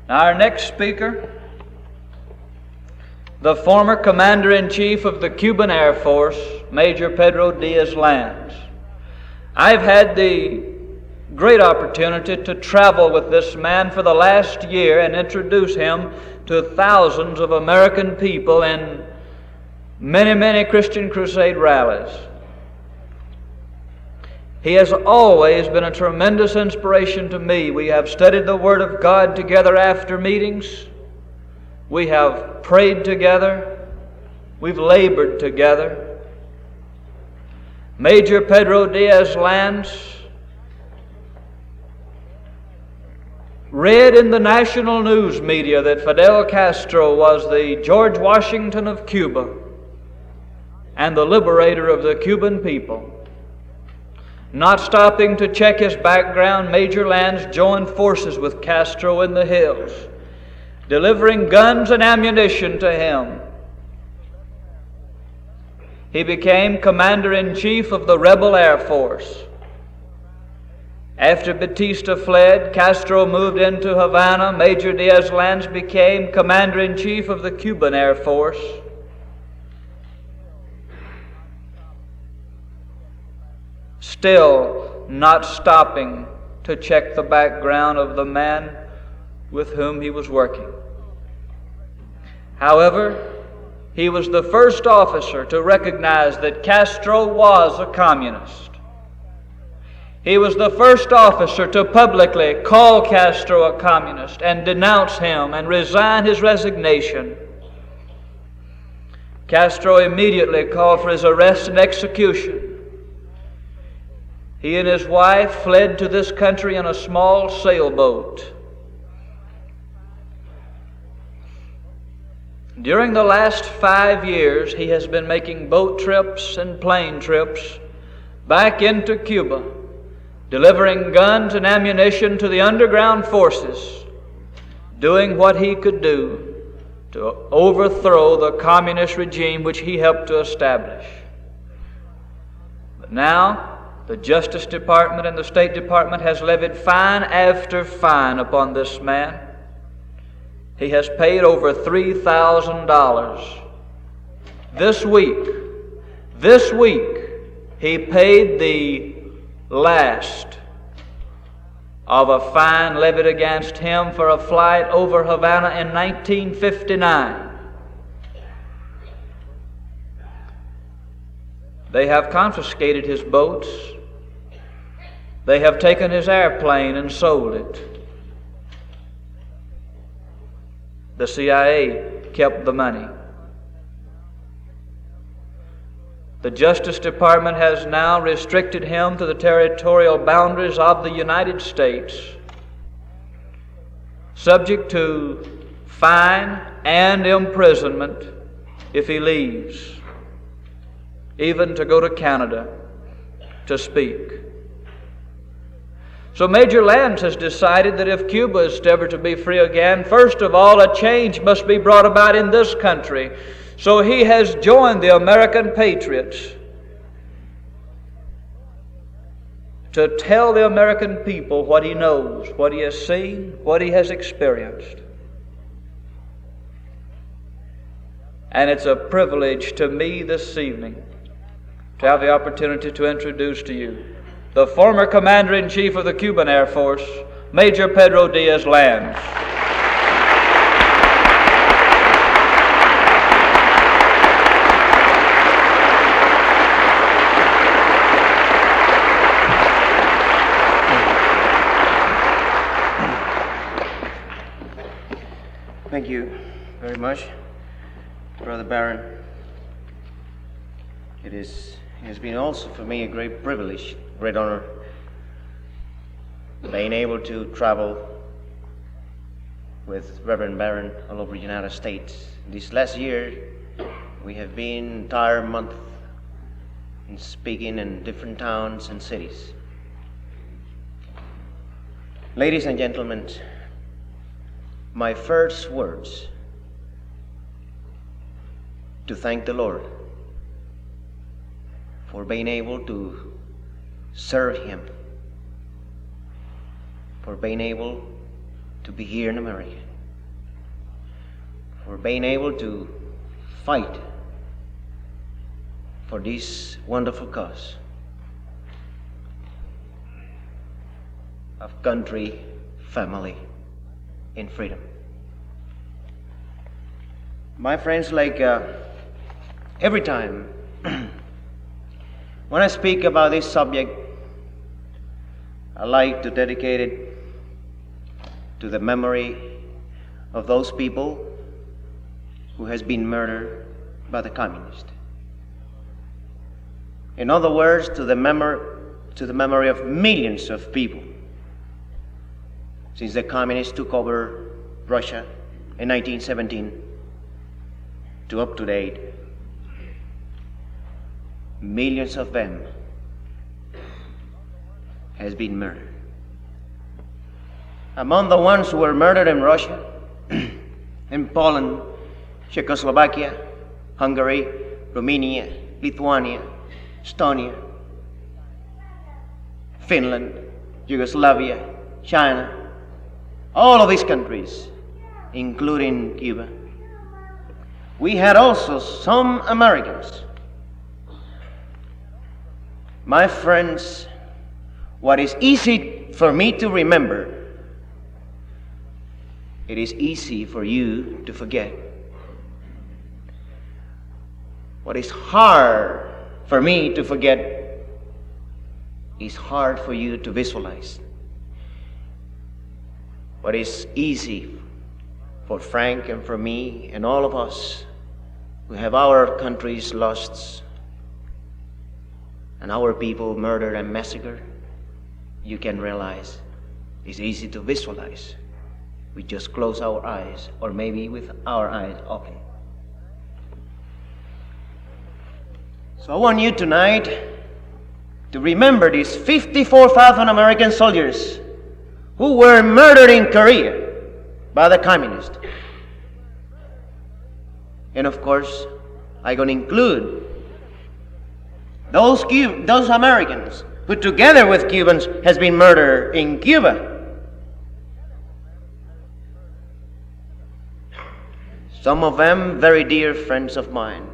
Our next speaker, the former Commander-in-Chief of the Cuban Air Force, Major Pedro Lenz. I've had the great opportunity to travel with this man for the last year and introduce him to thousands of American people in many Christian Crusade rallies. He has always been a tremendous inspiration to me. We have studied the Word of God together after meetings. We have prayed together. We've labored together. Major Pedro Lenz read in the national news media that Fidel Castro was the George Washington of Cuba and the liberator of the Cuban people. Not stopping to check his background, Major Lenz joined forces with Castro in the hills, delivering guns and ammunition to him. He became Commander-in-Chief of the Rebel Air Force. After Batista fled, Castro moved into Havana. Major Lenz became Commander-in-Chief of the Cuban Air Force. Still not stopping to check the background of the man with whom he was working. However, he was the first officer to recognize that Castro was a communist. He was the first officer to publicly call Castro a communist and denounce him and resign his resignation. Castro immediately called for his arrest and execution. He and his wife fled to this country in a small sailboat. During the last 5 years, he has been making boat trips and plane trips back into Cuba, delivering guns and ammunition to the underground forces, doing what he could do to overthrow the communist regime which he helped to establish. But now, the Justice Department and the State Department has levied fine after fine upon this man. He has paid over $3,000. This week, he paid the last of a fine levied against him for a flight over Havana in 1959. They have confiscated his boats. They have taken his airplane and sold it. The CIA kept the money. The Justice Department has now restricted him to the territorial boundaries of the United States, subject to fine and imprisonment if he leaves, even to go to Canada to speak. So Major Lenz has decided that if Cuba is ever to be free again, first of all, a change must be brought about in this country. So he has joined the American patriots to tell the American people what he knows, what he has seen, what he has experienced. And it's a privilege to me this evening to have the opportunity to introduce to you the former Commander-in-Chief of the Cuban Air Force, Major Pedro Lenz. Thank you very much, Brother Barron. It has been also for me a great privilege, great honor, being able to travel with Reverend Barron all over the United States. This last year, we have been an entire month in speaking in different towns and cities. Ladies and gentlemen, my first words to thank the Lord for being able to serve Him, for being able to be here in America. for being able to fight for this wonderful cause of country, family, and freedom. My friends, every time when I speak about this subject, I like to dedicate it to the memory of those people who has been murdered by the communists. In other words, to the memory of millions of people since the communists took over Russia in 1917 to up to date. Millions of them has been murdered. Among the ones who were murdered in Russia, in Poland, Czechoslovakia, Hungary, Romania, Lithuania, Estonia, Finland, Yugoslavia, China, all of these countries, including Cuba. We had also some Americans. My friends, what is easy for me to remember, it is easy for you to forget. What is hard for me to forget is hard for you to visualize. What is easy for Frank and for me and all of us who have our countries lost and our people murdered and massacred, you can realize it's easy to visualize. We just close our eyes, or maybe with our eyes open. So I want you tonight to remember these 54,000 American soldiers who were murdered in Korea by the communists. And of course, I'm going to include those Americans who together with Cubans has been murdered in Cuba. Some of them very dear friends of mine.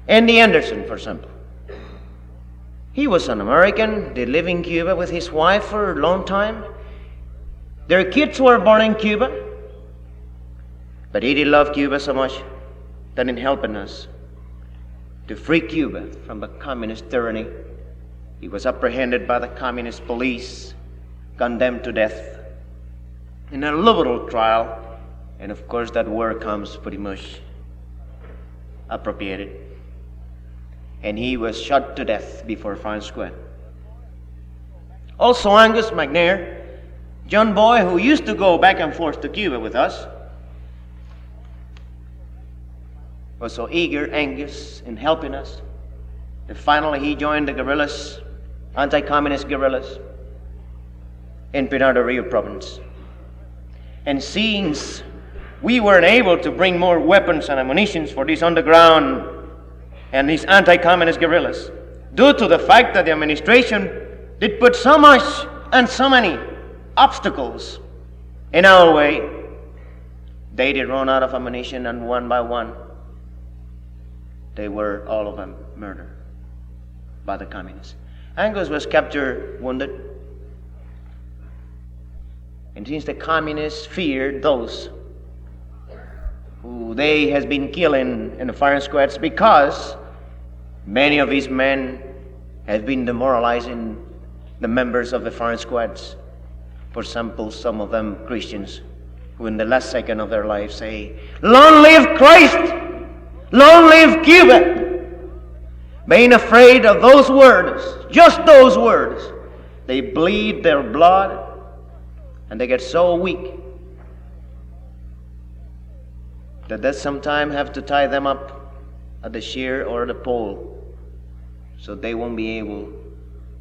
Andy Anderson, for example. He was an American. They lived in Cuba with his wife for a long time. Their kids were born in Cuba. But he did love Cuba so much that in helping us to free Cuba from the communist tyranny, he was apprehended by the communist police, condemned to death in a liberal trial. And of course that word comes pretty much appropriated. And he was shot to death before firing squad. Also Angus McNair, young boy who used to go back and forth to Cuba with us, was so eager, Angus, in helping us, that finally he joined the guerrillas, anti-communist guerrillas, in Pinar del Rio province. And since we weren't able to bring more weapons and ammunition for these underground and these anti-communist guerrillas, due to the fact that the administration did put so much and so many obstacles in our way, they did run out of ammunition, and one by one, they were all of them murdered by the communists. Angus was captured, wounded, and since the communists feared those who they has been killing in the firing squads, because many of these men have been demoralizing the members of the firing squads. For example, some of them Christians who in the last second of their life say, "Long live Christ! Long live Cuba!" Being afraid of those words, just those words, they bleed their blood and they get so weak that they sometimes have to tie them up at the shear or the pole so they won't be able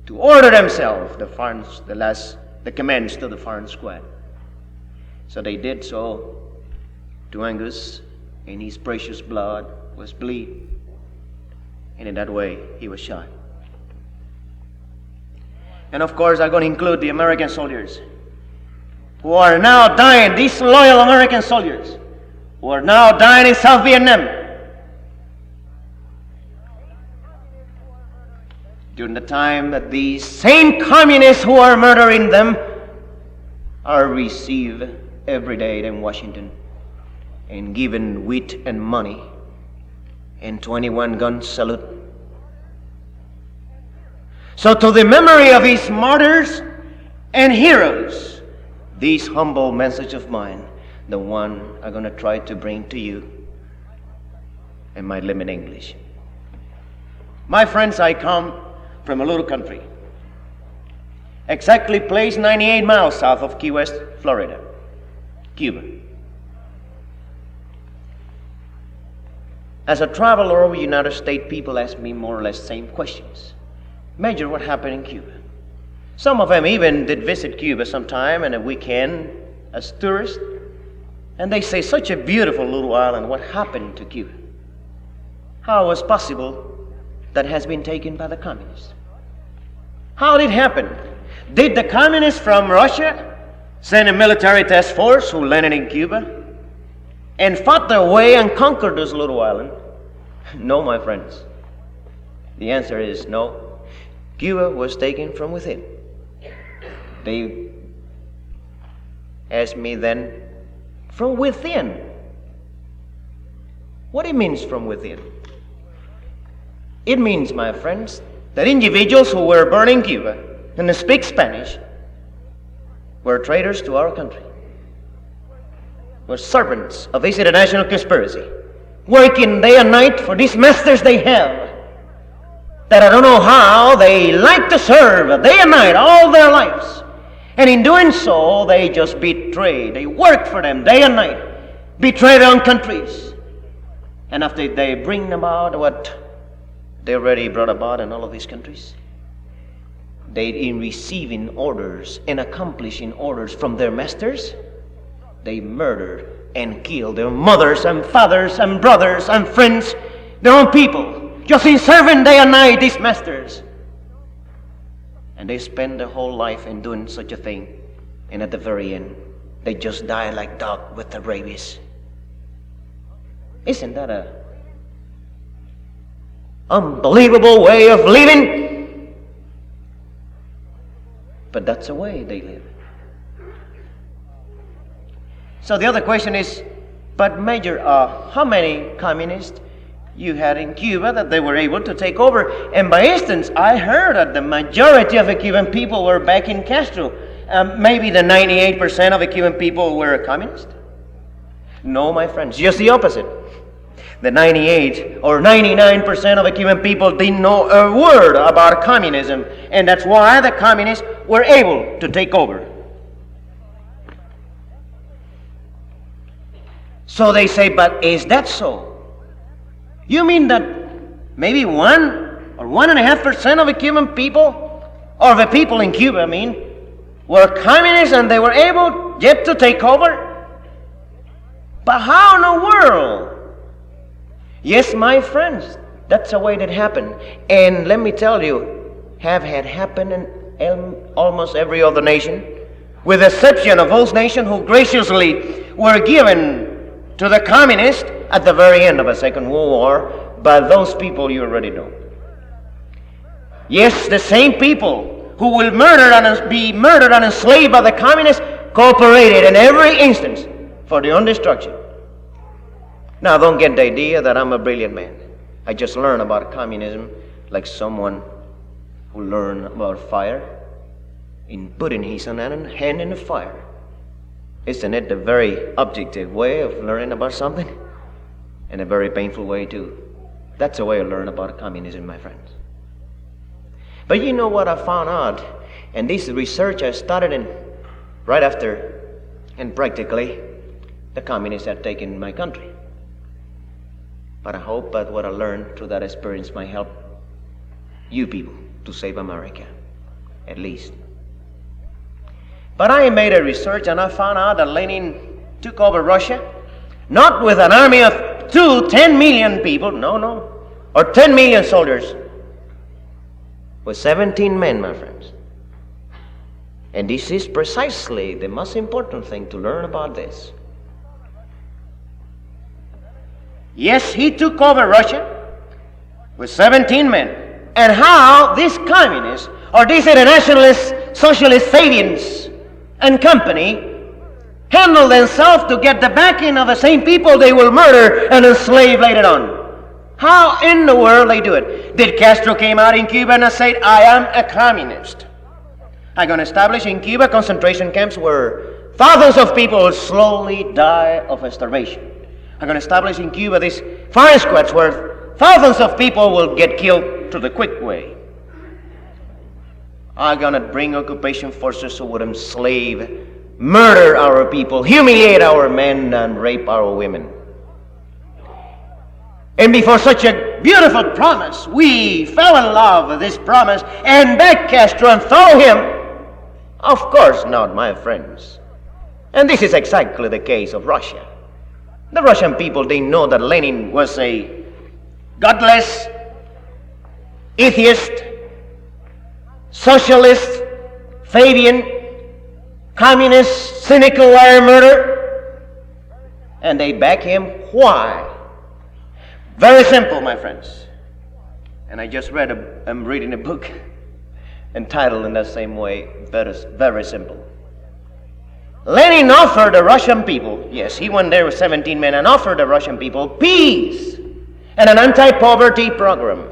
to order themselves the commands to the firing squad. So they did so to Angus, and his precious blood was bleed, and in that way he was shot. And of course I'm going to include the American soldiers who are now dying, these loyal American soldiers who are now dying in South Vietnam. During the time that these same communists who are murdering them are received every day in Washington and given wheat and money and 21-gun salute. So to the memory of these martyrs and heroes, this humble message of mine, the one I'm going to try to bring to you in my limited English. My friends, I come from a little country, exactly placed 98 miles south of Key West, Florida, Cuba. As a traveler over the United States, people ask me more or less the same questions. Major, what happened in Cuba? Some of them even did visit Cuba sometime in a weekend as tourists, and they say, such a beautiful little island, what happened to Cuba? How was possible that has been taken by the communists? How did it happen? Did the communists from Russia send a military task force who landed in Cuba and fought their way and conquered this little island? No, my friends. The answer is no. Cuba was taken from within. They asked me then, from within? What it means from within? It means, my friends, that individuals who were born in Cuba and speak Spanish were traitors to our country, were servants of this international conspiracy, working day and night for these masters they have, that I don't know how they like to serve day and night all their lives. And in doing so, they just betray. They work for them day and night, betray their own countries. And after they bring about what they already brought about in all of these countries, they, in receiving orders and accomplishing orders from their masters, they murdered and killed their mothers and fathers and brothers and friends, their own people, just in serving day and night these masters. And they spend their whole life in doing such a thing, and at the very end, they just die like dog with the rabies. Isn't that a unbelievable way of living? But that's the way they live. So the other question is, but Major, how many communists you had in Cuba that they were able to take over? And by instance, I heard that the majority of the Cuban people were back in Castro. Maybe the 98% of the Cuban people were communist? No, my friends, just the opposite. The 98 or 99% of the Cuban people didn't know a word about communism, and that's why the communists were able to take over. So they say, but is that so? You mean that maybe 1 or 1.5% of the Cuban people, or the people in Cuba, I mean, were communists and they were able yet to take over? But how in the world? Yes, my friends, that's the way that happened. And let me tell you, have had happened in almost every other nation, with the exception of those nations who graciously were given to the communists at the very end of the Second World War by those people you already know. Yes, the same people who will be murdered and enslaved by the communists cooperated in every instance for their own destruction. Now, don't get the idea that I'm a brilliant man. I just learned about communism like someone who learned about fire in putting his hand in the fire. Isn't it the very objective way of learning about something? And a very painful way too. That's the way I learn about communism, my friends. But you know what I found out? And this research I started right after, and practically, the communists had taken my country. But I hope that what I learned through that experience might help you people to save America, at least. But I made a research and I found out that Lenin took over Russia, not with an army of 10 million people, no, or 10 million soldiers, with 17 men, my friends. And this is precisely the most important thing to learn about this. Yes, he took over Russia with 17 men. And how these communists, or these internationalist socialist Fabians and company, handle themselves to get the backing of the same people they will murder and enslave later on. How in the world they do it? Did Castro came out in Cuba and said, I am a communist. I'm going to establish in Cuba concentration camps where thousands of people will slowly die of starvation. I'm going to establish in Cuba these fire squads where thousands of people will get killed through the quick way. I'm going to bring occupation forces who would enslave, murder our people, humiliate our men, and rape our women. And before such a beautiful promise, we fell in love with this promise and backed Castro and throw him. Of course not, my friends. And this is exactly the case of Russia. The Russian people, they know that Lenin was a godless, atheist, socialist, Fabian, communist, cynical liar, murderer. And they back him. Why? Very simple, my friends. And I just I'm reading a book entitled in that same way, very simple. Lenin offered the Russian people, yes, he went there with 17 men and offered the Russian people peace and an anti-poverty program.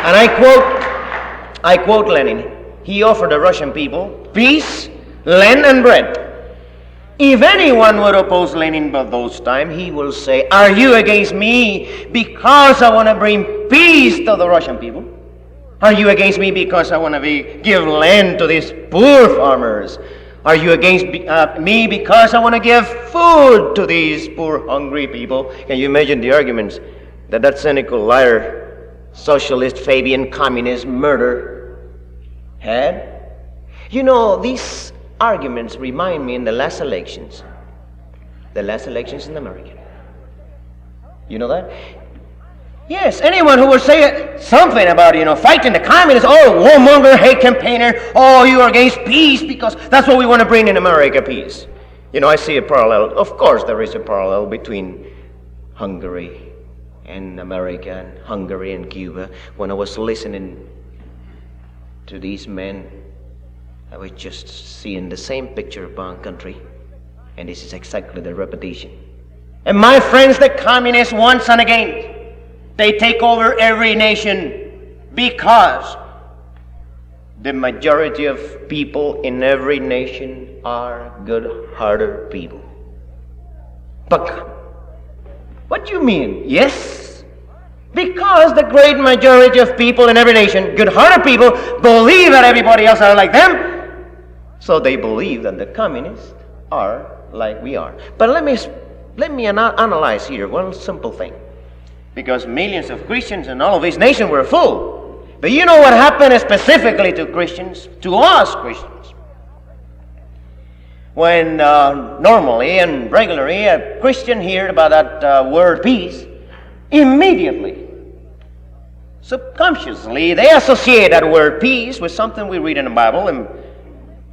And I quote Lenin. He offered the Russian people peace, land, and bread. If anyone would oppose Lenin by those times, he will say, are you against me because I want to bring peace to the Russian people? Are you against me because I want to give land to these poor farmers? Are you against me because I want to give food to these poor hungry people? Can you imagine the arguments that cynical liar, socialist, Fabian, communist, murderer had? You know, these arguments remind me in the last elections in America. You know that? Yes, anyone who would say something about, fighting the communists, warmonger, hate campaigner, you are against peace because that's what we want to bring in America, peace. I see a parallel. Of course there is a parallel between Hungary and America and Hungary and Cuba. When I was listening to these men, I was just seeing the same picture of one country, and this is exactly the repetition. And my friends, the communists, once and again, they take over every nation because the majority of people in every nation are good-hearted people. But what do you mean? Yes, because the great majority of people in every nation, good-hearted people, believe that everybody else are like them. So they believe that the communists are like we are. But let me analyze here one simple thing. Because millions of Christians in all of these nations were full. But you know what happened specifically to Christians, to us Christians? When normally and regularly a Christian heard about that word peace, immediately, subconsciously, they associate that word peace with something we read in the Bible in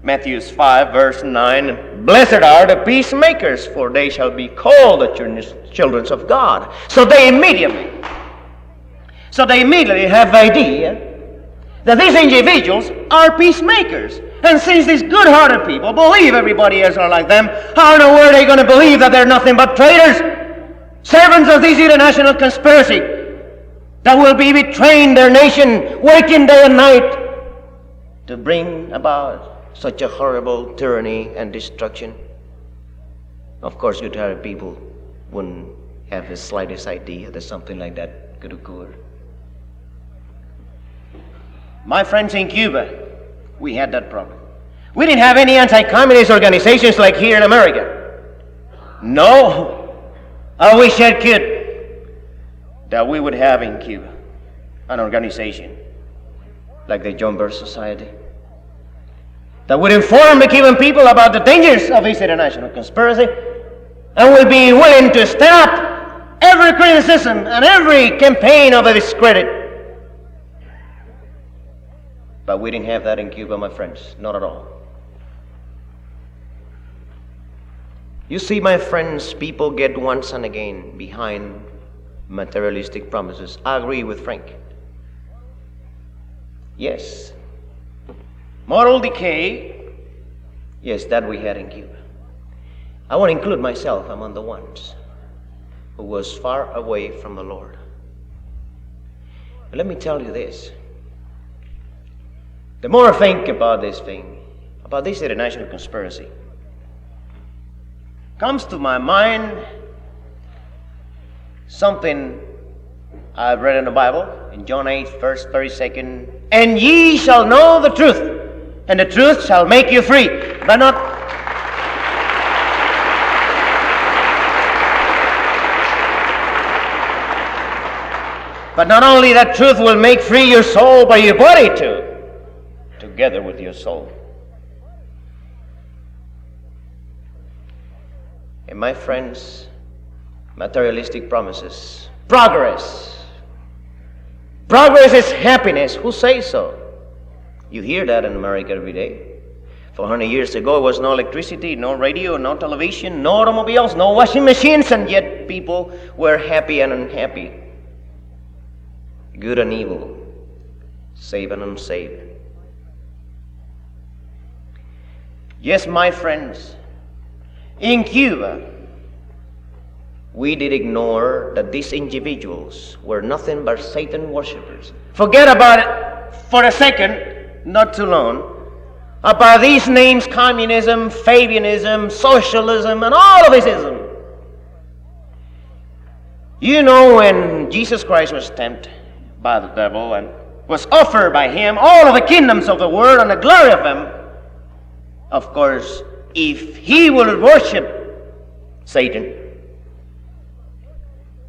Matthew 5, verse 9, blessed are the peacemakers, for they shall be called the children of God. So they immediately have the idea that these individuals are peacemakers. And since these good-hearted people believe everybody else are like them, how in the world are they going to believe that they're nothing but traitors? Servants of this international conspiracy that will be betraying their nation, working day and night to bring about such a horrible tyranny and destruction. Of course, good-hearted people wouldn't have the slightest idea that something like that could occur. My friends in Cuba, we had that problem. We didn't have any anti-communist organizations like here in America. No, I wish I could that we would have in Cuba an organization like the John Birch Society that would inform the Cuban people about the dangers of this international conspiracy and would be willing to stand up every criticism and every campaign of a discredit. But we didn't have that in Cuba, my friends. Not at all. You see, my friends, people get once and again behind materialistic promises. I agree with Frank. Yes. Moral decay. Yes, that we had in Cuba. I want to include myself among the ones who was far away from the Lord. But let me tell you this. The more I think about this thing, about this international conspiracy, comes to my mind something I've read in the Bible, in John 8, verse 32, and ye shall know the truth, and the truth shall make you free. But not only that truth will make free your soul, but your body too, together with your soul. And my friends, materialistic promises. Progress. Progress is happiness. Who says so? You hear that in America every day. 400 years ago, there was no electricity, no radio, no television, no automobiles, no washing machines, and yet people were happy and unhappy. Good and evil. Saved and unsaved. Yes, my friends, in Cuba, we did ignore that these individuals were nothing but Satan worshippers. Forget about it for a second, not too long, about these names: communism, Fabianism, socialism, and all of ism. You know, when Jesus Christ was tempted by the devil and was offered by him all of the kingdoms of the world and the glory of them, of course, if he will worship Satan,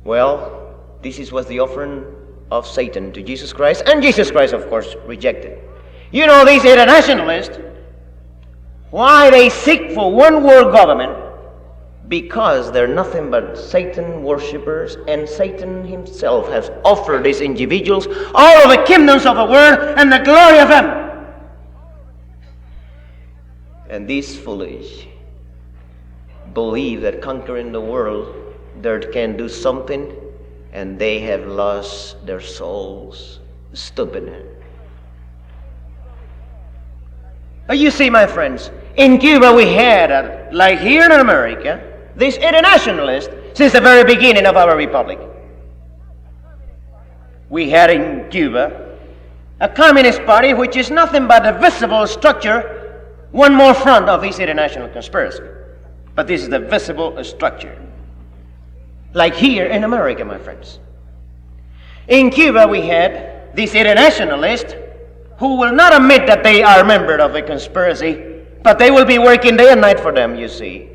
well, this was the offering of Satan to Jesus Christ, and Jesus Christ, of course, rejected. You know, these internationalists, why they seek for one world government? Because they're nothing but Satan worshippers, and Satan himself has offered these individuals all of the kingdoms of the world and the glory of them. And these foolish believe that conquering the world, they can do something, and they have lost their souls. Stupid. But you see, my friends, in Cuba we had, like here in America, these internationalists since the very beginning of our republic. We had in Cuba a communist party which is nothing but a visible structure, one more front of this international conspiracy. But this is the visible structure. Like here in America, my friends. In Cuba we had these internationalists who will not admit that they are members of a conspiracy, but they will be working day and night for them, you see.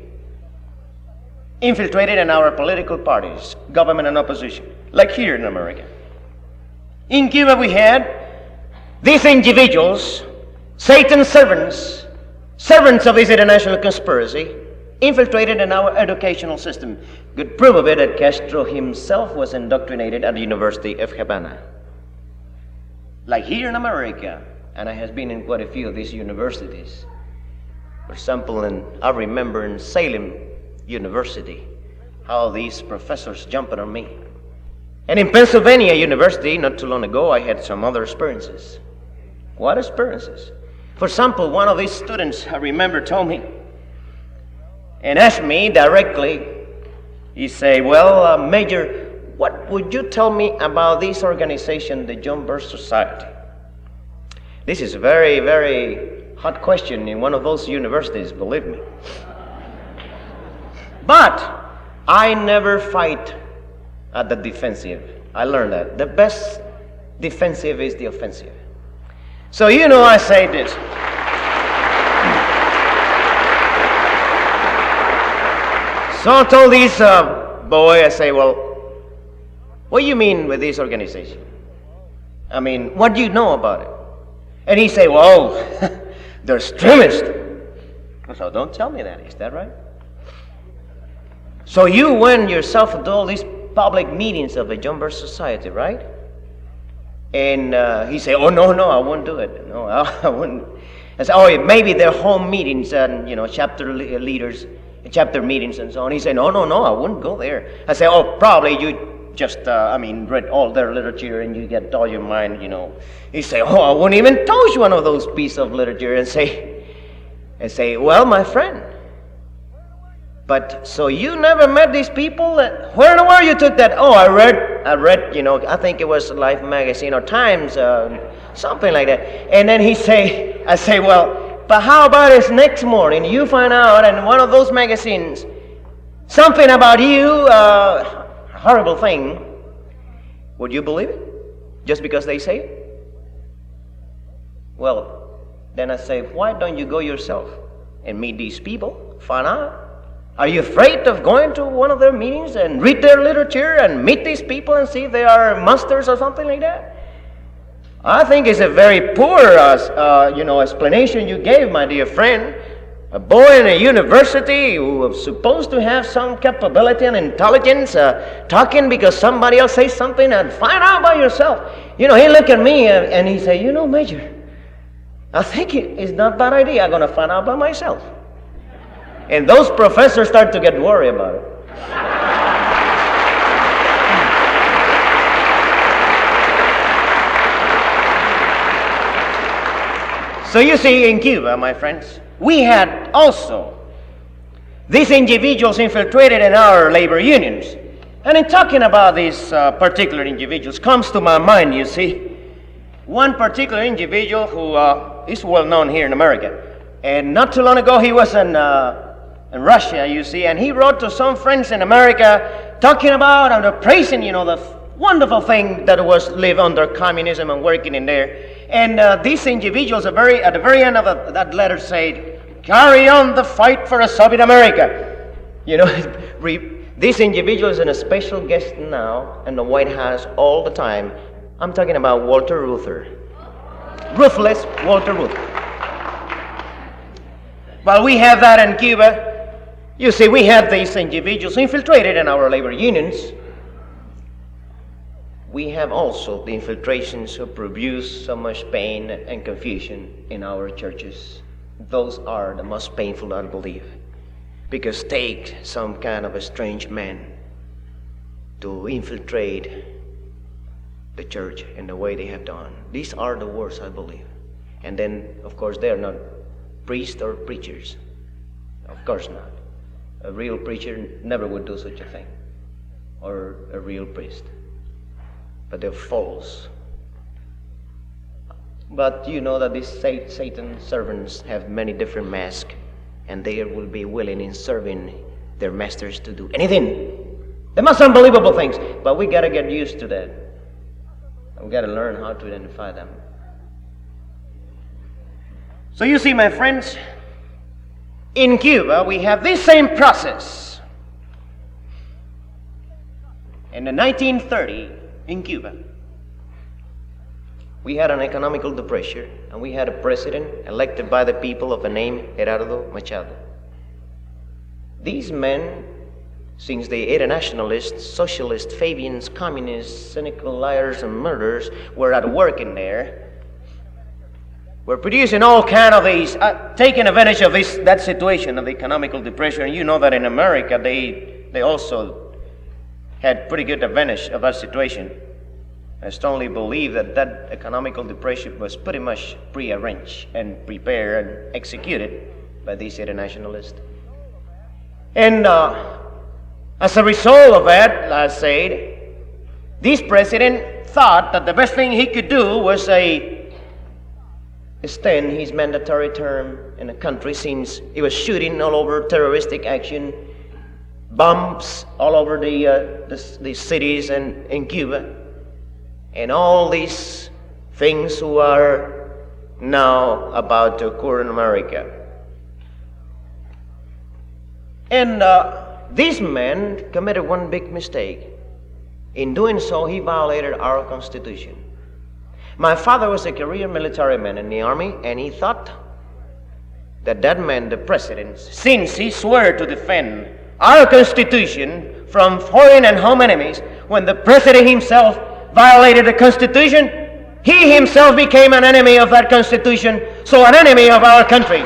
Infiltrated in our political parties, government and opposition, like here in America. In Cuba we had these individuals, Satan's servants, servants of this international conspiracy, infiltrated in our educational system. Good proof of it that Castro himself was indoctrinated at the University of Havana. Like here in America, and I have been in quite a few of these universities. For example, I remember in Salem University, how these professors jumped on me. And in Pennsylvania University, not too long ago, I had some other experiences. What experiences? For example, one of these students, I remember, told me, and asked me directly, he said, well, Major, what would you tell me about this organization, the John Birch Society? This is a very, very hot question in one of those universities, believe me. But I never fight at the defensive. I learned that. The best defensive is the offensive. So, you know, I say this. So I told this boy, I say, well, what do you mean with this organization? I mean, what do you know about it? And he said, well, they're extremists. So don't tell me that, is that right? So you went yourself to all these public meetings of the John Birch Society, right? And he said, oh, no, I won't do it. No, I wouldn't. I said, oh, maybe they're home meetings and, chapter leaders, chapter meetings and so on. He said, no, I wouldn't go there. I said, oh, probably you just, read all their literature and you get all your mind, He said, oh, I wouldn't even touch one of those pieces of literature and say, well, my friend, but so you never met these people? Where in the world you took that? Oh, I read, I think it was Life magazine or Times, something like that. And then I say, well, but how about this next morning you find out in one of those magazines something about you, a horrible thing. Would you believe it? Just because they say it? Well, then I say, why don't you go yourself and meet these people, find out? Are you afraid of going to one of their meetings and read their literature and meet these people and see if they are monsters or something like that? I think it's a very poor, explanation you gave, my dear friend. A boy in a university who was supposed to have some capability and intelligence, talking because somebody else says something, and find out by yourself. He looked at me and he said, Major, I think it's not a bad idea. I'm going to find out by myself. And those professors start to get worried about it. So you see, in Cuba, my friends, we had also these individuals infiltrated in our labor unions. And in talking about these particular individuals, comes to my mind, you see, one particular individual who is well known here in America. And not too long ago, he was in Russia, you see, and he wrote to some friends in America talking about and praising, the wonderful thing that was live under communism and working in there. And these individuals at the very end of that letter said, carry on the fight for a Soviet America. These individuals are a special guest now in the White House all the time. I'm talking about Walter Reuther. Ruthless Walter Reuther. While we have that in Cuba, you see, we have these individuals infiltrated in our labor unions. We have also the infiltrations who produce so much pain and confusion in our churches. Those are the most painful, I believe, because take some kind of a strange man to infiltrate the church in the way they have done. These are the worst, I believe. And then, of course, they are not priests or preachers. Of course not. A real preacher never would do such a thing, or a real priest. But they're false. But you know that these Satan servants have many different masks, and they will be willing in serving their masters to do anything. The most unbelievable things. But we got to get used to that. We got to learn how to identify them. So you see, my friends, in Cuba, we have this same process. In the 1930, in Cuba, we had an economical depression, and we had a president elected by the people of the name Gerardo Machado. These men, since they are nationalists, socialists, Fabians, communists, cynical liars, and murderers, were at work in there. We're producing all kind of these, taking advantage of that situation of the economical depression. And you know that in America, they also had pretty good advantage of that situation. I strongly believe that economical depression was pretty much prearranged and prepared and executed by these internationalists. And as a result of that, I said, this president thought that the best thing he could do was extend his mandatory term in the country, since he was shooting all over terroristic action, bombs all over the cities and in Cuba, and all these things who are now about to occur in America. And this man committed one big mistake. In doing so, he violated our Constitution. My father was a career military man in the army, and he thought that man, the president, since he swore to defend our Constitution from foreign and home enemies, when the president himself violated the Constitution, He himself became an enemy of that Constitution, so an enemy of our country.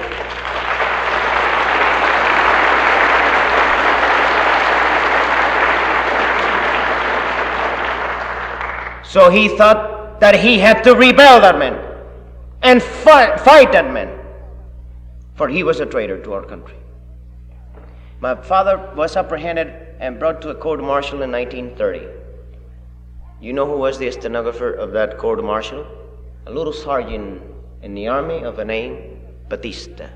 So he thought that he had to rebel that man and fight that man, for he was a traitor to our country. My father was apprehended and brought to a court-martial in 1930. You know who was the stenographer of that court-martial? A little sergeant in the army of the name Batista.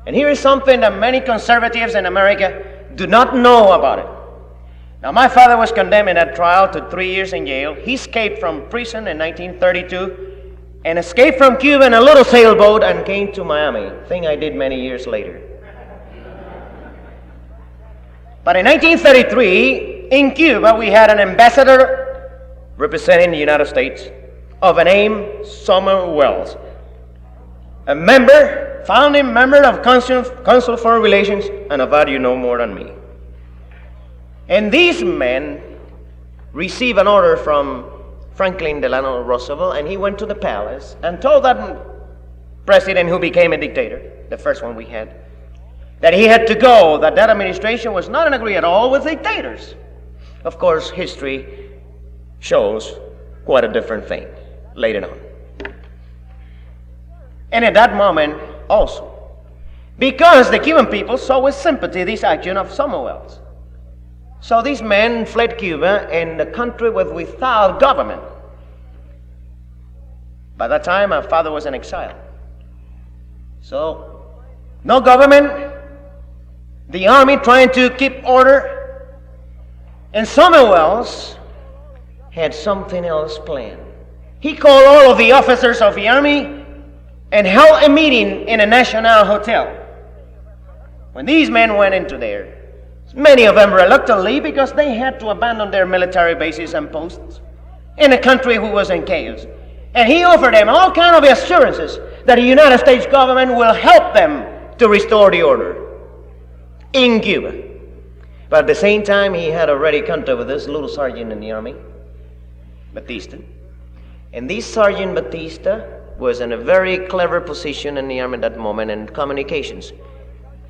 And here is something that many conservatives in America do not know about it. Now, my father was condemned in that trial to 3 years in jail. He escaped from prison in 1932 and escaped from Cuba in a little sailboat and came to Miami, thing I did many years later. But in 1933, in Cuba, we had an ambassador representing the United States of a name Summer Wells, a founding member of Council Foreign Relations, and of that you know more than me. And these men received an order from Franklin Delano Roosevelt, and he went to the palace and told that president who became a dictator, the first one we had, that he had to go, that administration was not in agree at all with dictators. Of course, history shows quite a different thing later on. And at that moment also, because the Cuban people saw with sympathy this action of Summer Wells, so these men fled Cuba, and the country was without government. By that time, my father was in exile. So, no government, the army trying to keep order, and Summer Wells had something else planned. He called all of the officers of the army and held a meeting in a National Hotel. When these men went into there, many of them reluctantly, because they had to abandon their military bases and posts in a country who was in chaos. And he offered them all kinds of assurances that the United States government will help them to restore the order in Cuba. But at the same time, he had already contact with this little sergeant in the army, Batista. And this Sergeant Batista was in a very clever position in the army at that moment in communications.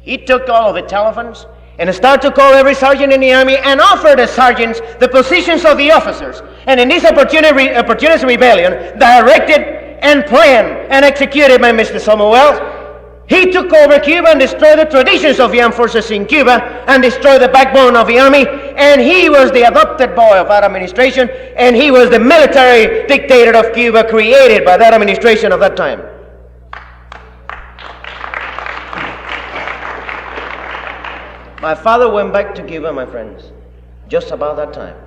He took all of the telephones and started to call every sergeant in the army and offered the sergeants the positions of the officers. And in this opportunist rebellion, directed and planned and executed by Mr. Summer Wells, he took over Cuba and destroyed the traditions of the armed forces in Cuba and destroyed the backbone of the army. And he was the adopted boy of that administration, and he was the military dictator of Cuba created by that administration of that time. My father went back to Cuba, my friends, just about that time.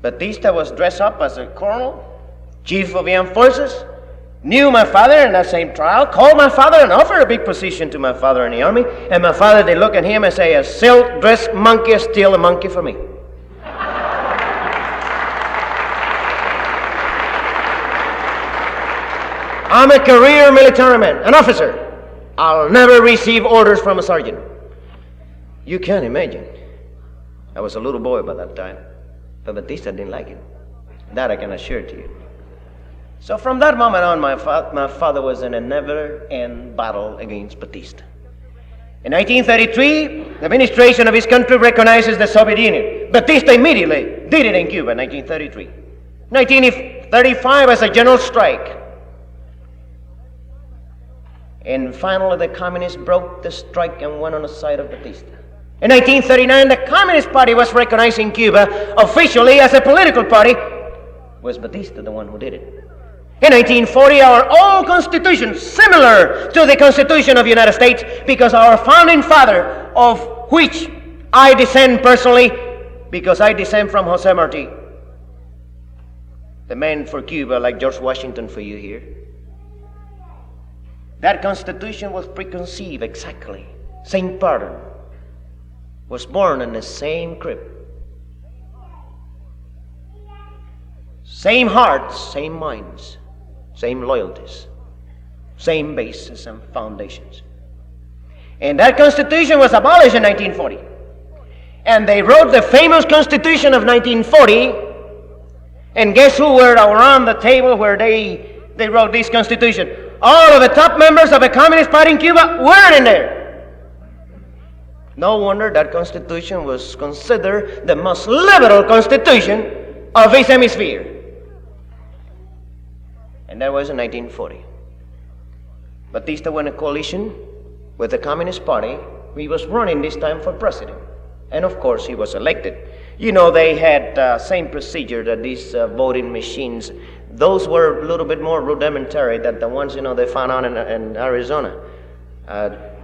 Batista was dressed up as a colonel, chief of the armed forces, knew my father in that same trial, called my father and offered a big position to my father in the army. And my father, they look at him and say, a silk-dressed monkey is still a monkey for me. I'm a career military man, an officer. I'll never receive orders from a sergeant. You can't imagine. I was a little boy by that time, but Batista didn't like it. That I can assure to you. So from that moment on, my father was in a never-end battle against Batista. In 1933, the administration of his country recognizes the Soviet Union. Batista immediately did it in Cuba in 1933. 1935 as a general strike. And finally, the communists broke the strike and went on the side of Batista. In 1939, the Communist Party was recognized in Cuba officially as a political party. Was Batista the one who did it? In 1940, our old constitution, similar to the Constitution of the United States, because our founding father, of which I descend personally, because I descend from Jose Marti, the man for Cuba, like George Washington for you here. That constitution was preconceived exactly. Same pattern. Was born in the same crib. Same hearts, same minds, same loyalties, same bases and foundations. And that constitution was abolished in 1940. And they wrote the famous Constitution of 1940, And guess who were around the table where they wrote this Constitution? All of the top members of the Communist Party in Cuba were in there. No wonder that Constitution was considered the most liberal Constitution of this hemisphere. And that was in 1940. Batista won a coalition with the Communist Party. He was running this time for president. And of course, he was elected. You know, they had same procedure that these voting machines. Those were a little bit more rudimentary than the ones, they found out in Arizona.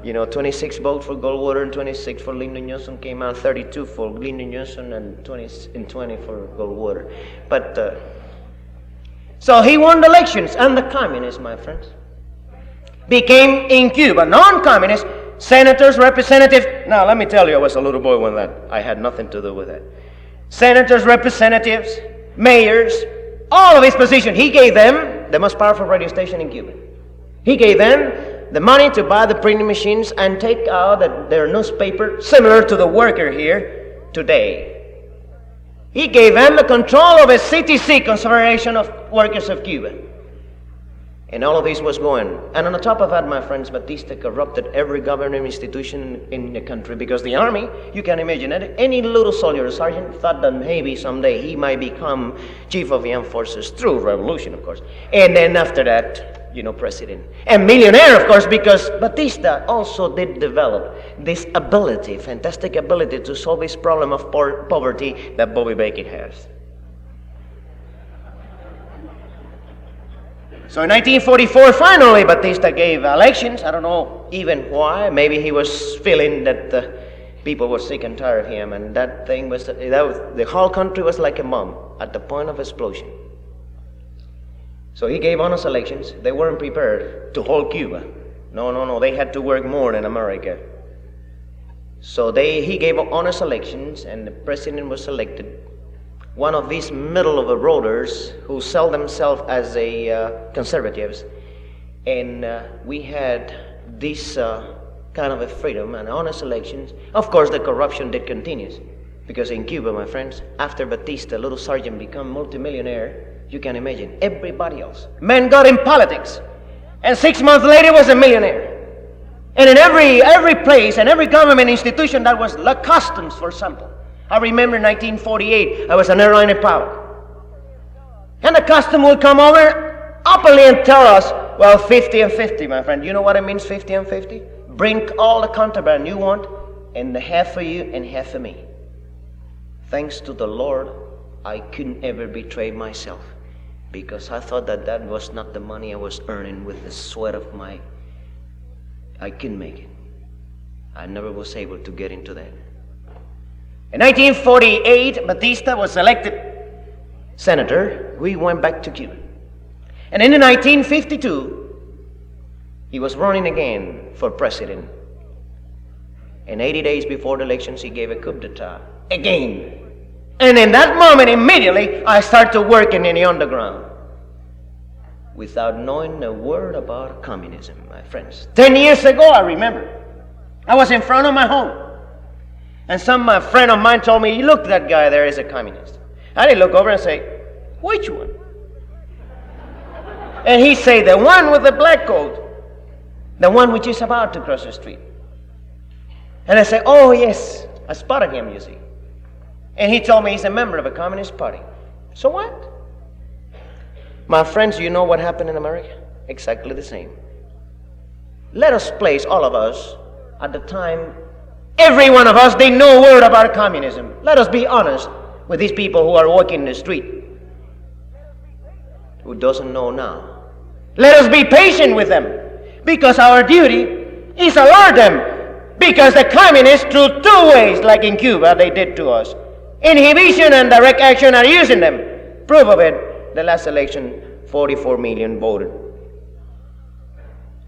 26 votes for Goldwater and 26 for Lyndon Johnson. Came out 32 for Lyndon Johnson and 20 for Goldwater. But so he won the elections, and the communists, my friends, became in Cuba non-communist senators, representatives. Now let me tell you, I was a little boy when that. I had nothing to do with that. Senators, representatives, mayors, all of his positions. He gave them the most powerful radio station in Cuba. He gave them the money to buy the printing machines and take out their newspaper, similar to the Worker here today. He gave them the control of a CTC, Confederation of Workers of Cuba. And all of this was going. And on the top of that, my friends, Batista corrupted every government institution in the country, because the army, you can imagine it, any little soldier or sergeant thought that maybe someday he might become chief of the armed forces through revolution, of course. And then after that, president. And millionaire, of course, because Batista also did develop this ability, fantastic ability to solve this problem of poverty that Bobby Bacon has. So in 1944, finally, Batista gave elections. I don't know even why. Maybe he was feeling that people were sick and tired of him, and that thing was, the whole country was like a bomb at the point of explosion. So he gave honest elections. They weren't prepared to hold Cuba. No. They had to work more than America. So he gave honest elections, and the president was elected. One of these middle-of-the-roaders who sell themselves as conservatives. And we had this kind of a freedom and honest elections. Of course, the corruption did continue. Because in Cuba, my friends, after Batista, little sergeant become multimillionaire, you can imagine, everybody else. Men got in politics. And 6 months later was a millionaire. And in every place and every government institution that was like customs, for example. I remember in 1948, I was an airline pilot. And the custom would come over openly and tell us, well, 50 and 50, my friend. You know what it means, 50 and 50? Bring all the contraband you want, and half for you and half for me. Thanks to the Lord, I couldn't ever betray myself, because I thought that was not the money I was earning with the sweat of I couldn't make it. I never was able to get into that. In 1948, Batista was elected senator. We went back to Cuba. And in 1952, he was running again for president. And 80 days before the elections, he gave a coup d'etat again. And in that moment, immediately, I started working in the underground without knowing a word about communism, my friends. 10 years ago, I remember, I was in front of my home. And some friend of mine told me, look, that guy there is a communist. I didn't look over and say, which one? And he said, the one with the black coat, the one which is about to cross the street. And I said, oh yes, I spotted him, you see. And he told me he's a member of a communist party. So what? My friends, you know what happened in America? Exactly the same. Let us place, all of us, at the time, every one of us, they know a word about communism. Let us be honest with these people who are walking in the street, who doesn't know now. Let us be patient with them, because our duty is to alert them, because the communists, through two ways, like in Cuba, they did to us. Inhibition and direct action are using them. Proof of it, the last election, 44 million voted.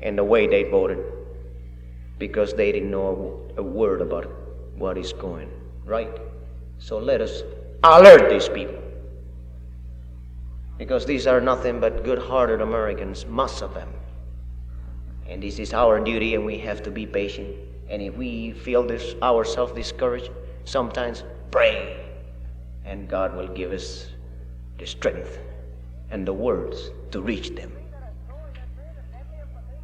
And the way they voted, because they didn't know a word about what is going, right? So let us alert these people, because these are nothing but good-hearted Americans, most of them. And this is our duty, and we have to be patient. And if we feel ourselves discouraged, sometimes pray, and God will give us the strength, and the words to reach them.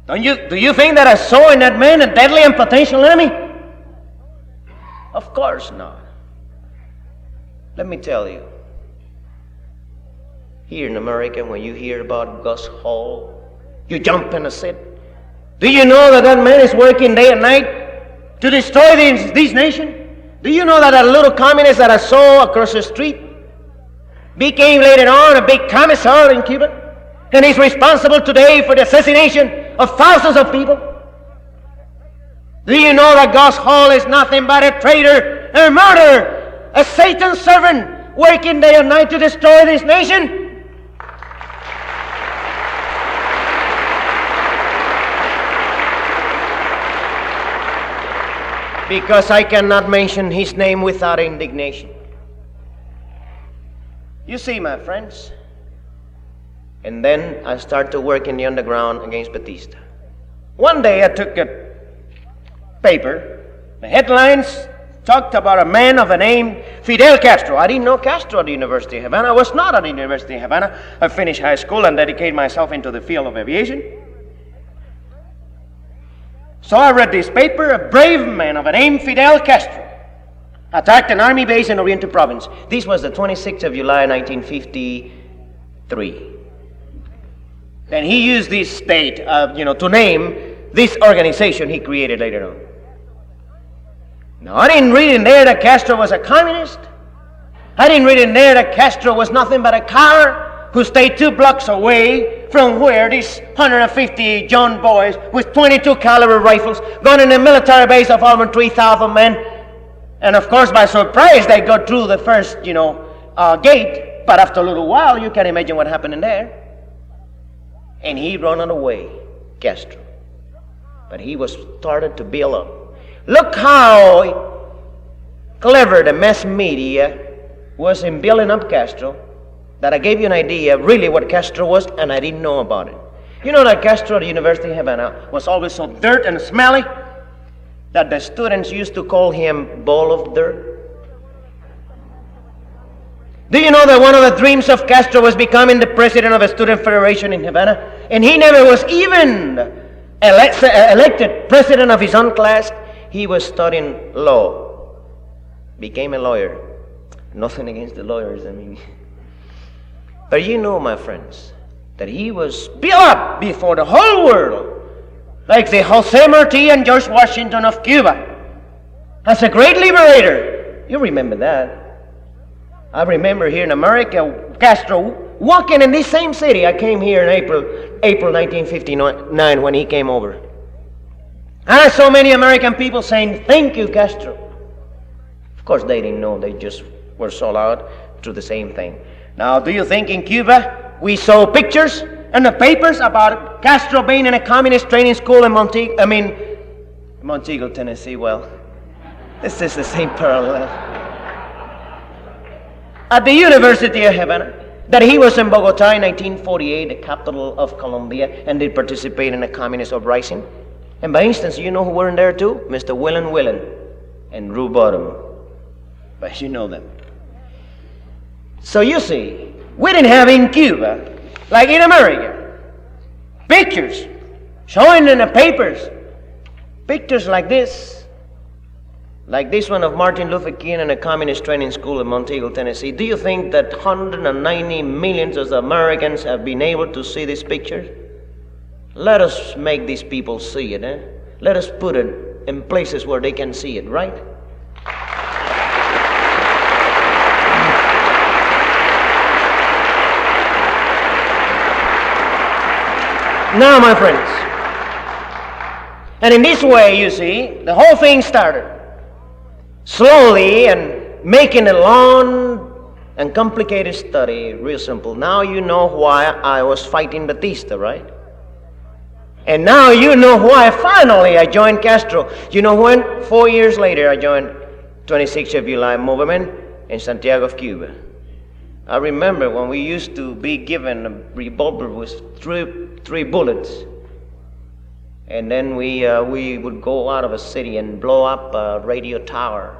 Do you think that I saw in that man a deadly and potential enemy? Of course not. Let me tell you, here in America, when you hear about Gus Hall, you jump in a seat. Do you know that that man is working day and night to destroy this nation? Do you know that a little communist that I saw across the street became later on a big commissar in Cuba? And he's responsible today for the assassination of thousands of people? Do you know that Gus Hall is nothing but a traitor, a murderer, a Satan's servant working day and night to destroy this nation? Because I cannot mention his name without indignation. You see, my friends, and then I start to work in the underground against Batista. One day I took a paper. The headlines talked about a man of the name Fidel Castro. I didn't know Castro at the University of Havana. I was not at the University of Havana. I finished high school and dedicated myself into the field of aviation. So I read this paper. A brave man of the name Fidel Castro attacked an army base in Oriental Province. This was the 26th of July, 1953. Then he used this state, to name this organization he created later on. Now, I didn't read in there that Castro was a communist. I didn't read in there that Castro was nothing but a coward who stayed 2 blocks away from where these 150 young boys with 22 caliber rifles gone in a military base of almost 3,000 men. And of course, by surprise, they got through the first, gate. But after a little while, you can imagine what happened in there. And he ran away, Castro. But he was started to build up. Look how clever the mass media was in building up Castro, that I gave you an idea really what Castro was, and I didn't know about it. You know that Castro at the University of Havana was always so dirt and smelly that the students used to call him Ball of Dirt? Do you know that one of the dreams of Castro was becoming the president of a student federation in Havana? And he never was even elected president of his own class. He was studying law, became a lawyer. Nothing against the lawyers, But you know, my friends, that he was built up before the whole world, like the Jose Marti and George Washington of Cuba, as a great liberator. You remember that. I remember here in America, Castro walking in this same city. I came here in April 1959 when he came over. And I saw many American people saying, "Thank you, Castro." Of course, they didn't know. They just were sold out to the same thing. Now, do you think in Cuba we saw pictures in the papers about Castro being in a communist training school in Montego, Tennessee? Well, this is the same parallel. At the University of Havana, that he was in Bogota in 1948, the capital of Colombia, and did participate in a communist uprising. And by instance, you know who were in there too? Mr. Willen and Rue Bottom. But you know them. So you see, we didn't have in Cuba, like in America, pictures showing in the papers, pictures like this one of Martin Luther King in a communist training school in Montego, Tennessee. Do you think that 190 millions of Americans have been able to see these pictures? Let us make these people see it, Let us put it in places where they can see it, right? Now, my friends, and in this way, you see, the whole thing started slowly and making a long and complicated study real simple. Now you know why I was fighting Batista, right? And now you know why finally I joined Castro. You know when? 4 years later I joined 26th of July movement in Santiago of Cuba. I remember when we used to be given a revolver with three bullets, and then we would go out of a city and blow up a radio tower.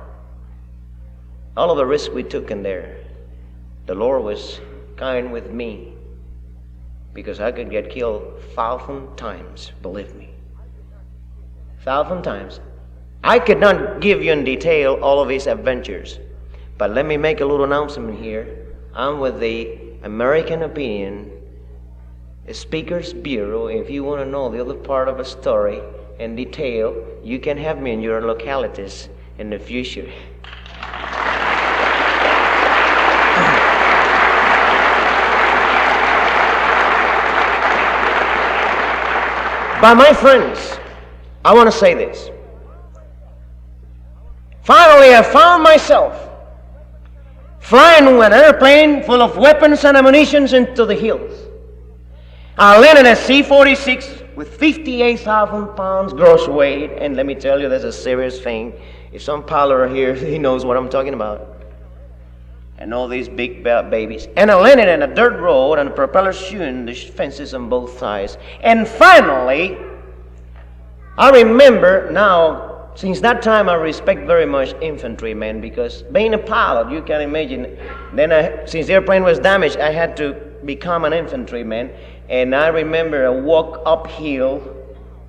All of the risk we took in there, the Lord was kind with me, because I could get killed 1,000 times, believe me. 1,000 times. I could not give you in detail all of his adventures, but let me make a little announcement here. I'm with the American Opinion Speakers Bureau. If you want to know the other part of a story in detail, you can have me in your localities in the future. But my friends, I want to say this. Finally, I found myself flying an airplane full of weapons and ammunition into the hills. I landed a C-46 with 58,000 pounds gross weight, and let me tell you, that's a serious thing. If some pilot here, he knows what I'm talking about. And all these big babies. And I landed in a dirt road, and the propellers shooting the fences on both sides. And finally, I remember now, since that time I respect very much infantrymen, because being a pilot, you can imagine, then since the airplane was damaged, I had to become an infantryman. And I remember a walk uphill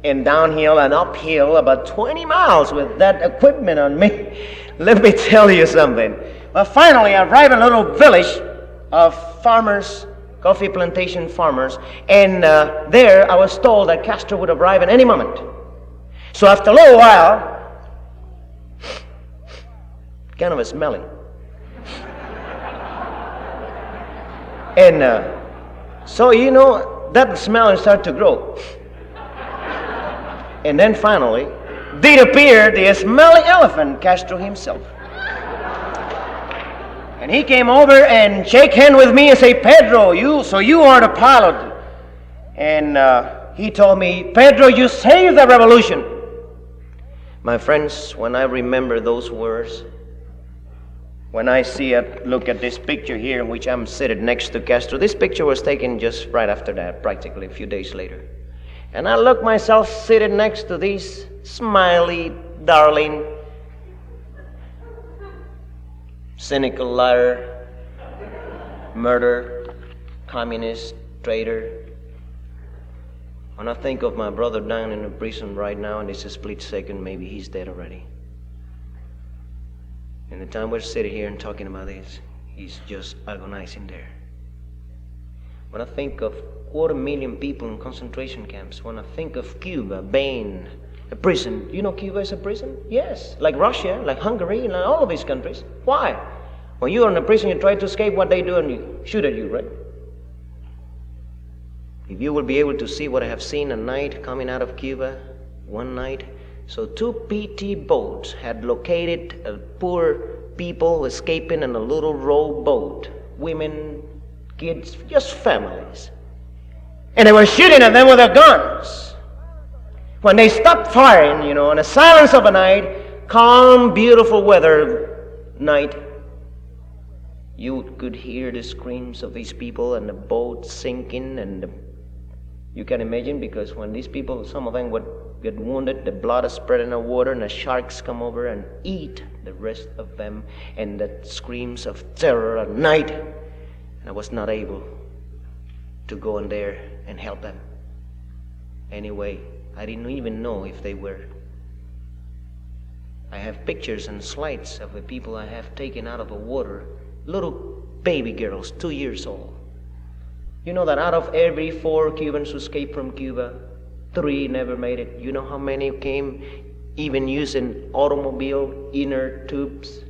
and downhill and uphill about 20 miles with that equipment on me. Let me tell you something. But finally, I arrived in a little village of farmers, coffee plantation farmers, and there I was told that Castro would arrive at any moment. So after a little while, kind of a smelling. And so, you know, that smell started to grow. And then finally, did appear the smelly elephant, Castro himself. And he came over and shake hand with me and say, Pedro, you are the pilot. And he told me, Pedro, you saved the revolution. My friends, when I remember those words, when I look at this picture here in which I'm seated next to Castro, this picture was taken just right after that, practically a few days later. And I look myself seated next to this smiley, darling, cynical liar, murderer, communist, traitor. When I think of my brother down in the prison right now, and it's a split second, maybe he's dead already. And the time we're sitting here and talking about this, he's just agonizing there. When I think of 250,000 people in concentration camps, when I think of Cuba being a prison, you know Cuba is a prison? Yes, like Russia, like Hungary, like all of these countries. Why? When you are in a prison, you try to escape, what they do, and you shoot at you, right? If you will be able to see what I have seen at night coming out of Cuba, one night, so 2 PT boats had located poor people escaping in a little rowboat, women, kids, just families. And they were shooting at them with their guns. When they stopped firing, you know, in the silence of a night, calm, beautiful weather night, you could hear the screams of these people and the boat sinking, and you can imagine, because when these people, some of them would get wounded, the blood is spread in the water, and the sharks come over and eat the rest of them, and the screams of terror at night. And I was not able to go in there and help them. Anyway, I didn't even know if they were. I have pictures and slides of the people I have taken out of the water, little baby girls, 2 years old. You know that out of every 4 Cubans who escaped from Cuba, 3 never made it. You know how many came even using automobile inner tubes?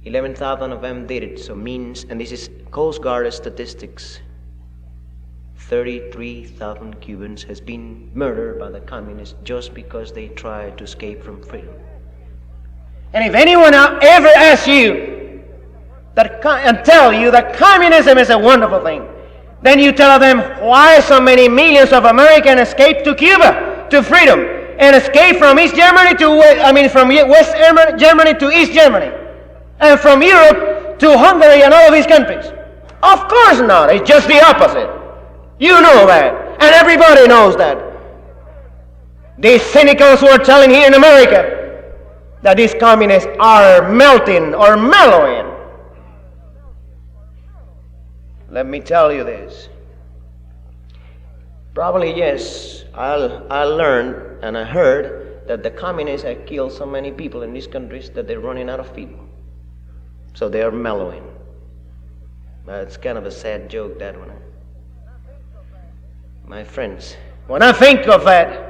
11,000 of them did it. So means, and this is Coast Guard statistics, 33,000 Cubans has been murdered by the communists just because they tried to escape from freedom. And if anyone ever asks you and tell you that communism is a wonderful thing, then you tell them, why so many millions of Americans escaped to Cuba, to freedom, and escaped from East Germany from West Germany to East Germany, and from Europe to Hungary and all of these countries? Of course not. It's just the opposite. You know that, and everybody knows that. These cynicals who are telling here in America that these communists are melting or mellowing, let me tell you this. Probably, yes, I learned and I heard that the communists have killed so many people in these countries that they're running out of people. So they are mellowing. But it's kind of a sad joke, that one. My friends, when I think of that,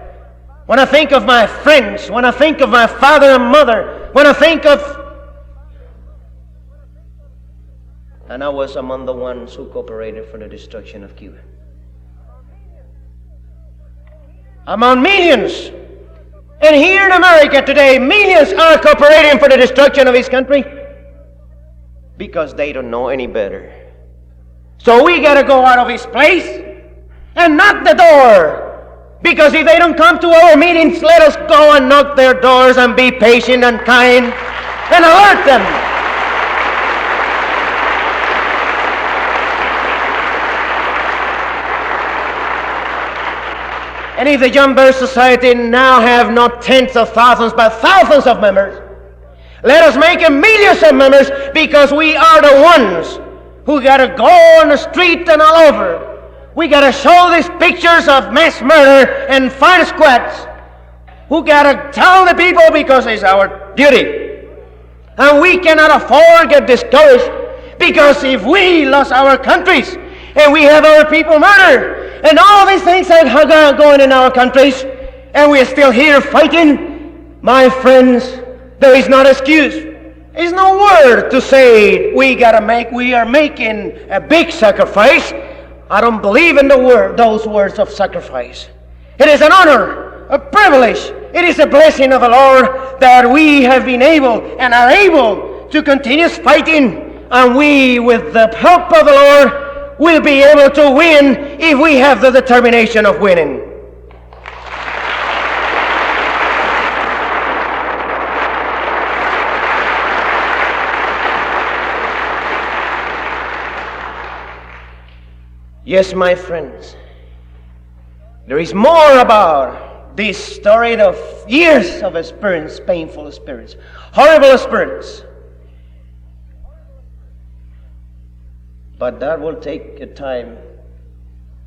when I think of my friends, when I think of my father and mother, when I think of... And I was among the ones who cooperated for the destruction of Cuba. Among millions. And here in America today, millions are cooperating for the destruction of his country because they don't know any better. So we got to go out of his place and knock the door. Because if they don't come to our meetings, let us go and knock their doors and be patient and kind and alert them. And if the Young Bird Society now have not tens of thousands, but thousands of members, let us make millions of members, because we are the ones who got to go on the street and all over. We got to show these pictures of mass murder and fire squads. Who got to tell the people, because it's our duty. And we cannot afford to get discouraged, because if we lost our countries and we have our people murdered, and all these things that are going in our countries, and we are still here fighting, my friends, there is no excuse. There is no word to say we are making a big sacrifice. I don't believe in those words of sacrifice. It is an honor, a privilege. It is a blessing of the Lord that we have been able and are able to continue fighting, and we, with the help of the Lord, will be able to win if we have the determination of winning. Yes, my friends, there is more about this story of years of experience, painful experience, horrible experience. But that will take a time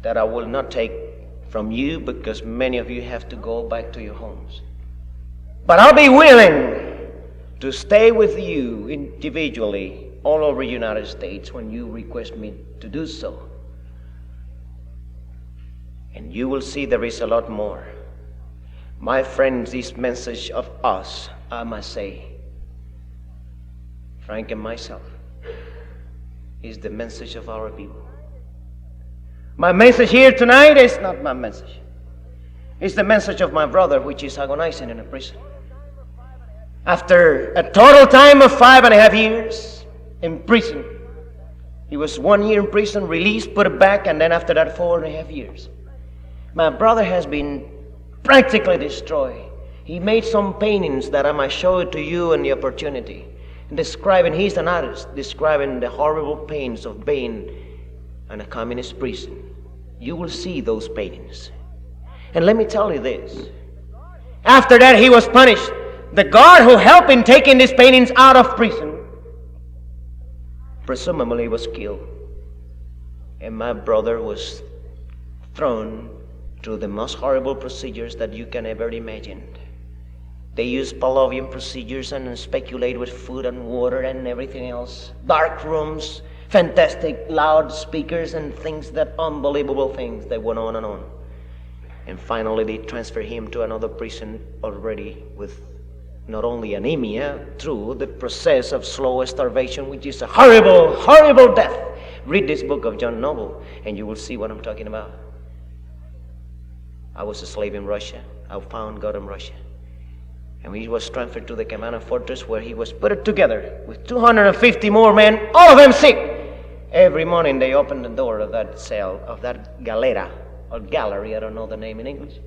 that I will not take from you, because many of you have to go back to your homes. But I'll be willing to stay with you individually all over the United States when you request me to do so. And you will see there is a lot more. My friends, this message of us, I must say, Frank and myself, is the message of our people. My message here tonight is not my message. It's the message of my brother, which is agonizing in a prison. After a total time of 5.5 years in prison. He was 1 year in prison, released, put it back, and then after that 4.5 years. My brother has been practically destroyed. He made some paintings that I might show it to you in the opportunity. He's an artist, describing the horrible pains of being in a communist prison. You will see those paintings. And let me tell you this. After that, he was punished. The guard who helped in taking these paintings out of prison, presumably was killed. And my brother was thrown through the most horrible procedures that you can ever imagine. They use Pavlovian procedures and speculate with food and water and everything else. Dark rooms, fantastic loud speakers and things, that unbelievable things that went on and on. And finally they transferred him to another prison already with not only anemia, through the process of slow starvation, which is a horrible, horrible death. Read this book of John Noble and you will see what I'm talking about. I was a slave in Russia. I found God in Russia. And he was transferred to the Camana fortress, where he was put together with 250 more men, all of them sick. Every morning they opened the door of that cell, of that galera, or gallery, I don't know the name in English,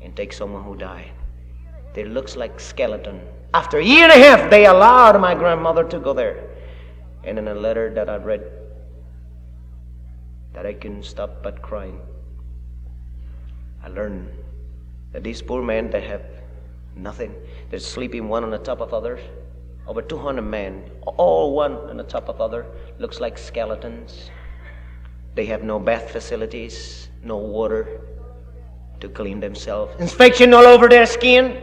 and take someone who died. They looks like skeleton. After 1.5 years, they allowed my grandmother to go there. And in a letter that I read, that I couldn't stop but crying, I learned that these poor men that have nothing, they're sleeping one on the top of others. Over 200 men, all one on the top of other, looks like skeletons. They have no bath facilities, no water to clean themselves. Infection all over their skin.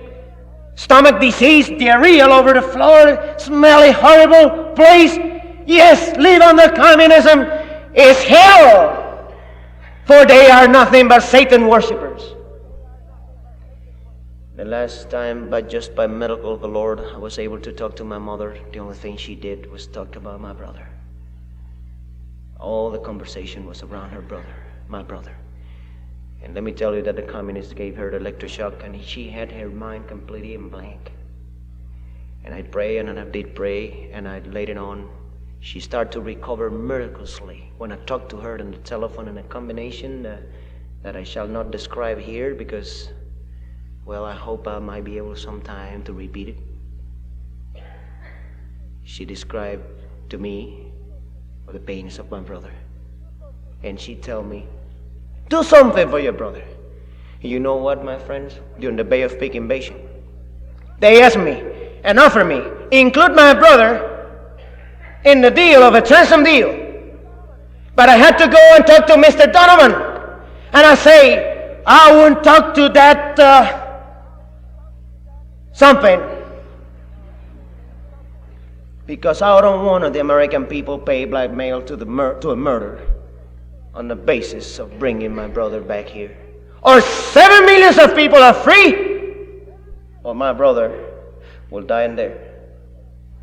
Stomach disease, diarrhea all over the floor. Smelly, horrible place. Yes, live under communism is hell. For they are nothing but Satan worshippers. The last time, just by miracle of the Lord, I was able to talk to my mother. The only thing she did was talk about my brother. All the conversation was around her brother, my brother. And let me tell you that the communists gave her the electroshock, and she had her mind completely in blank. And I'd pray, and I did pray, and I laid it on. She started to recover miraculously. When I talked to her on the telephone in a combination that I shall not describe here because, well, I hope I might be able sometime to repeat it. She described to me the pains of my brother. And she told me, do something for your brother. You know what, my friends? During the Bay of Pig invasion, they asked me and offered me, include my brother in the deal of a ransom deal. But I had to go and talk to Mr. Donovan. And I say, I won't talk to that something. Because I don't want the American people pay blackmail to a murder on the basis of bringing my brother back here. Or 7 million of people are free, or my brother will die in there.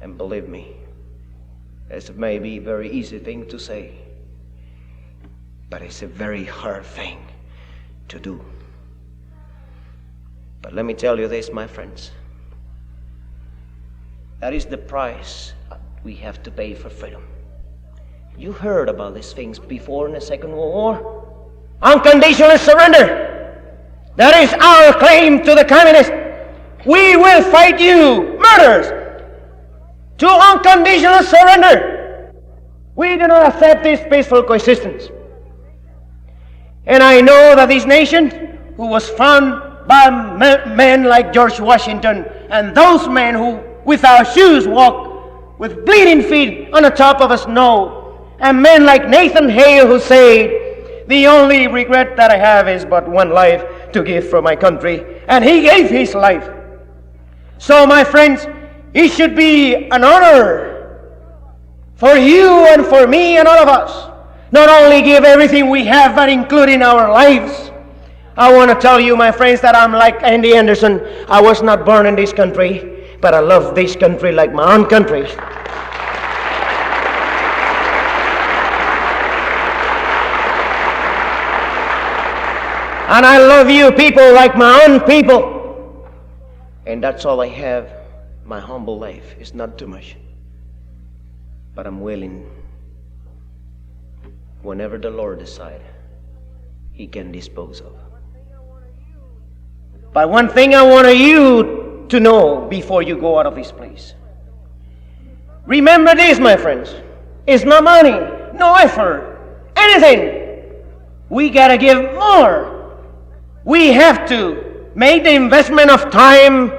And believe me, it's maybe a very easy thing to say, but it's a very hard thing to do. But let me tell you this, my friends. That is the price we have to pay for freedom. You heard about these things before in the Second World War. Unconditional surrender. That is our claim to the communists. We will fight you, murderers, to unconditional surrender. We do not accept this peaceful coexistence. And I know that this nation, who was founded by men like George Washington, and those men who without shoes walk with bleeding feet on the top of a snow, and men like Nathan Hale who said, the only regret that I have is but one life to give for my country, and he gave his life. So my friends, it should be an honor for you and for me and all of us, not only give everything we have, but including our lives. I want to tell you, my friends, that I'm like Andy Anderson. I was not born in this country, but I love this country like my own country. And I love you people like my own people. And that's all I have. My humble life is not too much. But I'm willing, whenever the Lord decides, He can dispose of. But one thing I want you to know before you go out of this place. Remember this, my friends. It's no money, no effort, anything. We gotta give more. We have to make the investment of time,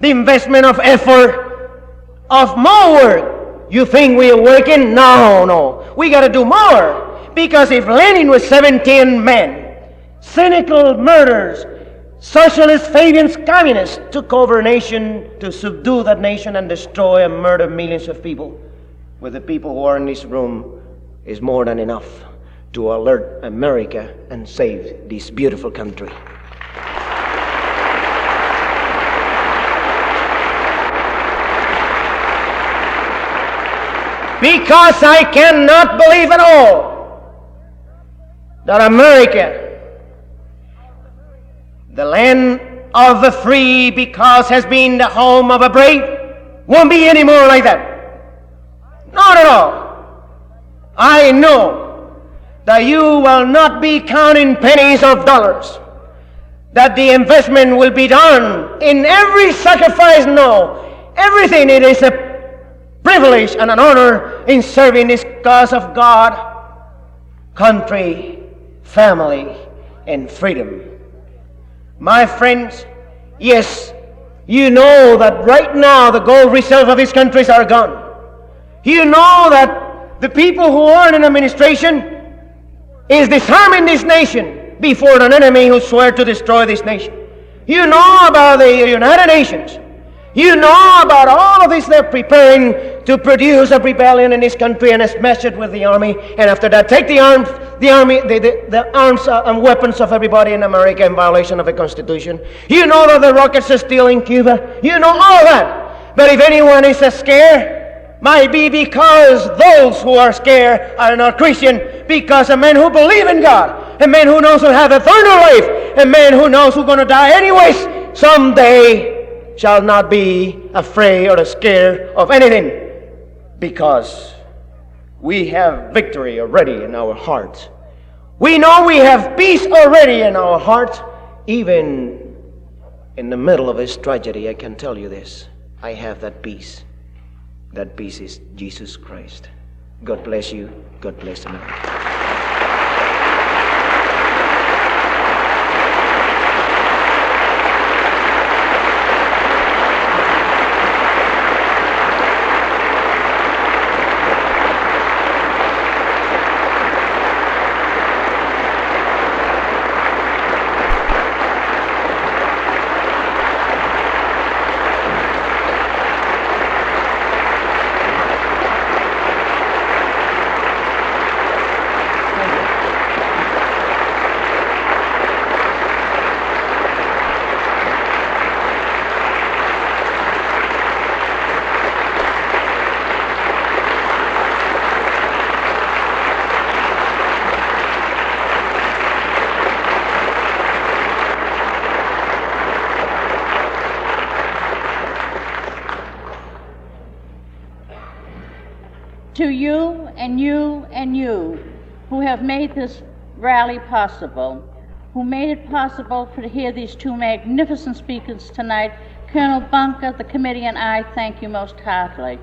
the investment of effort, of more work. You think we are working? No. We gotta do more. Because if Lenin was 17 men, cynical murderers, socialist, Fabians, communists took over a nation to subdue that nation and destroy and murder millions of people, with the people who are in this room is more than enough to alert America and save this beautiful country. Because I cannot believe at all that America, the land of the free, because has been the home of a brave, won't be any more like that. Not at all. I know that you will not be counting pennies of dollars, that the investment will be done in every sacrifice. No, everything. It is a privilege and an honor in serving this cause of God, country, family, and freedom. My friends, yes, you know that right now the gold reserves of these countries are gone. You know that the people who are in administration is disarming this nation before an enemy who swear to destroy this nation. You know about the United Nations. You know about all of this. They're preparing to produce a rebellion in this country and smash it with the army. And after that, take the arms and weapons of everybody in America in violation of the Constitution. You know that the rockets are still in Cuba. You know all of that. But if anyone is scared, might be because those who are scared are not Christian. Because a man who believes in God, a man who knows who have eternal life, a man who knows who's going to die anyways someday, shall not be afraid or scared of anything, because we have victory already in our hearts. We know we have peace already in our hearts. Even in the middle of this tragedy, I can tell you this: I have that peace. That peace is Jesus Christ. God bless you. God bless America. To you and you and you who have made this rally possible, who made it possible to hear these two magnificent speakers tonight, Colonel Bunker, the committee, and I thank you most heartily.